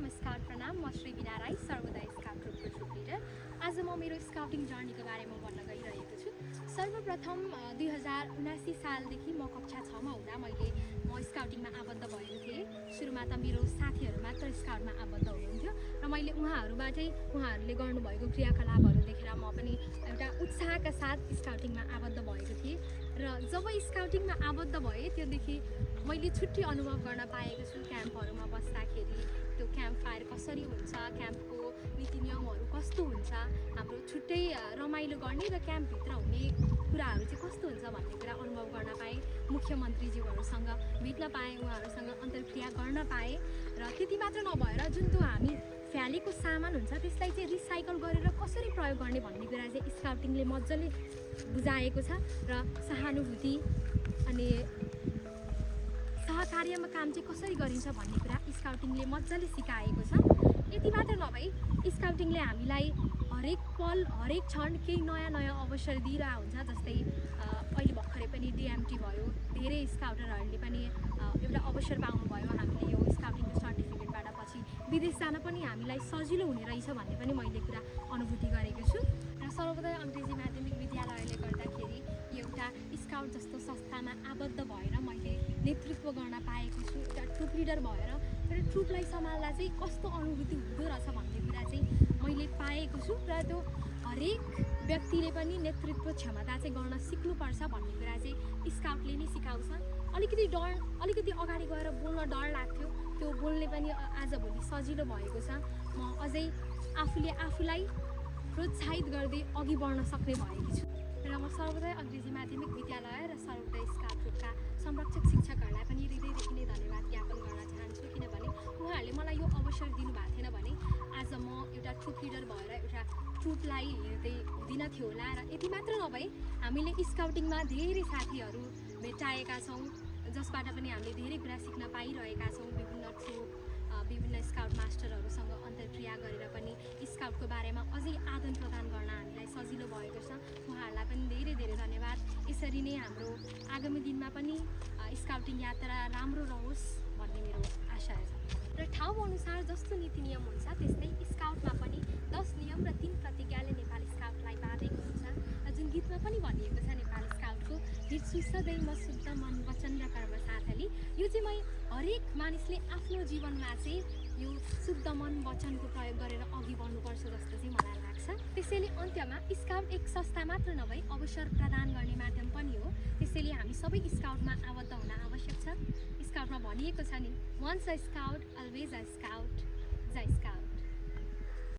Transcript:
नमस्कार प्रणाम म श्री बिना राई सर्वोदय स्काउट ग्रुपको ट्रुप लिडर। आज म मेरो स्काउटिङ जर्नीको बारेमा भन्न गइरहेको छु। सर्वप्रथम 2079 सालदेखि म कक्षा 6 मा हुँदा म स्काउटिङमा आबद्ध भएको थिएँ। सुरुमा त मेरो साथीहरू मात्र स्काउटमा आबद्ध हुनुहुन्थ्यो र मैले उहाँहरूले गर्नुभएको क्रियाकलापहरू देखेर म पनि एउटा उत्साहका साथ स्काउटिङमा आबद्ध भएको थिएँ र जब स्काउटिङमा आबद्ध भएँ त्योदेखि मैले छुट्टी अनुभव गर्न पाएको छु। क्याम्पहरूमा बस्दाखेरि त्यो क्याम्प फायर कसरी हुन्छ, क्याम्पको नीति नियमहरू कस्तो हुन्छ, हाम्रो छुट्टै रमाइलो गर्ने र क्याम्पभित्र हुने कुराहरू चाहिँ कस्तो हुन्छ भन्ने कुरा अनुभव गर्न पाएँ। मुख्यमन्त्रीज्यूहरूसँग भेट्न पाएँ, उहाँहरूसँग अन्तर्क्रिया गर्न पाएँ र त्यति मात्र नभएर जुन त्यो हामी फ्यालेको सामान हुन्छ त्यसलाई चाहिँ रिसाइकल गरेर कसरी प्रयोग गर्ने भन्ने कुरा चाहिँ स्काउटिङले मजाले बुझाएको छ र सहानुभूति अनि सहकार्यमा काम चाहिँ कसरी गरिन्छ भन्ने कुरा स्काउटिङले मजाले सिकाएको छ। यति मात्र नभई स्काउटिङले हामीलाई हरेक पल हरेक क्षण केही नयाँ नयाँ अवसर दिइरहेको हुन्छ। जस्तै अहिले भर्खरै पनि डिएमटी भयो, धेरै स्काउटरहरूले पनि एउटा अवसर पाउनुभयो। हामीले यो स्काउटिङको सर्टिफिकेटबाट पछि विदेश जान पनि हामीलाई सजिलो हुने रहेछ भन्ने पनि मैले कुरा अनुभूति गरेको छु। र सर्वोदय अङ्ग्रेजी माध्यमिक विद्यालयले गर्दाखेरि एउटा स्काउट जस्तो संस्थामा आबद्ध भएर मैले नेतृत्व गर्न पाएको छु। एउटा ट्रुप लिडर भएर एउटा ट्रुपलाई सम्हाल्दा चाहिँ कस्तो अनुभूति हुँदो रहेछ भन्ने कुरा चाहिँ मैले पाएको छु र त्यो हरेक व्यक्तिले पनि नेतृत्व क्षमता चाहिँ गर्न सिक्नुपर्छ भन्ने कुरा चाहिँ स्काउटले नै सिकाउँछ। अलिकति अगाडि गएर बोल्न डर लाग्थ्यो, त्यो बोल्ने पनि आजभोलि सजिलो भएको छ। म अझै आफूलाई प्रोत्साहित गर्दै अघि बढ्न सक्ने भएकी छु र म सर्वोदय अङ्ग्रेजी माध्यमिक विद्यालय र सर्वोदय स्काउट ग्रुपका संरक्षक शिक्षकहरूलाई पनि हृदयदेखि नै धन्यवाद ज्ञापन गर्न चाहन्छु। किनभने उहाँहरूले मलाई यो अवसर दिनुभएको थिएन भने आज म एउटा ट्रुप लिडर भएर एउटा ट्रुपलाई हेर्दै हुँदिन थियो होला। र यति मात्र नभई हामीले स्काउटिङमा धेरै साथीहरू भेटाएका छौँ, जसबाट पनि हामीले धेरै कुरा सिक्न पाइरहेका छौँ। विभिन्न ट्रुप, विभिन्न स्काउट मास्टरहरूसँग अन्तर्क्रिया गरेर पनि स्काउटको बारेमा अझै आदान प्रदान गर्न हामीलाई सजिलो भएको छ। उहाँहरूलाई पनि धेरै धेरै धन्यवाद। यसरी नै हाम्रो आगामी दिनमा पनि स्काउटिङ यात्रा राम्रो रहोस् भन्ने मेरो आशा छ। र ठाउँ अनुसार जस्तो नीति नियम हुन्छ त्यस्तै स्काउटमा पनि 10 नियम र 3 प्रतिज्ञाले नेपाली स्काउटलाई बाँधेको हुन्छ। र जुन गीतमा पनि भनिएको छ नेपाली स्काउटको गीत सुसदै म शुद्ध मन वचन र कर्म साथली, यो चाहिँ हरेक मानिसले आफ्नो जीवनमा चाहिँ यो शुद्ध मन वचनको प्रयोग गरेर अघि बढ्नुपर्छ जस्तो चाहिँ मलाई लाग्छ। त्यसैले अन्त्यमा स्काउट एक संस्था मात्र नभई अवसर प्रदान गर्ने माध्यम पनि हो। त्यसैले हामी सबै स्काउटमा आबद्ध हुन आवश्यक छ। स्काउटमा भनिएको छ नि, once a scout always a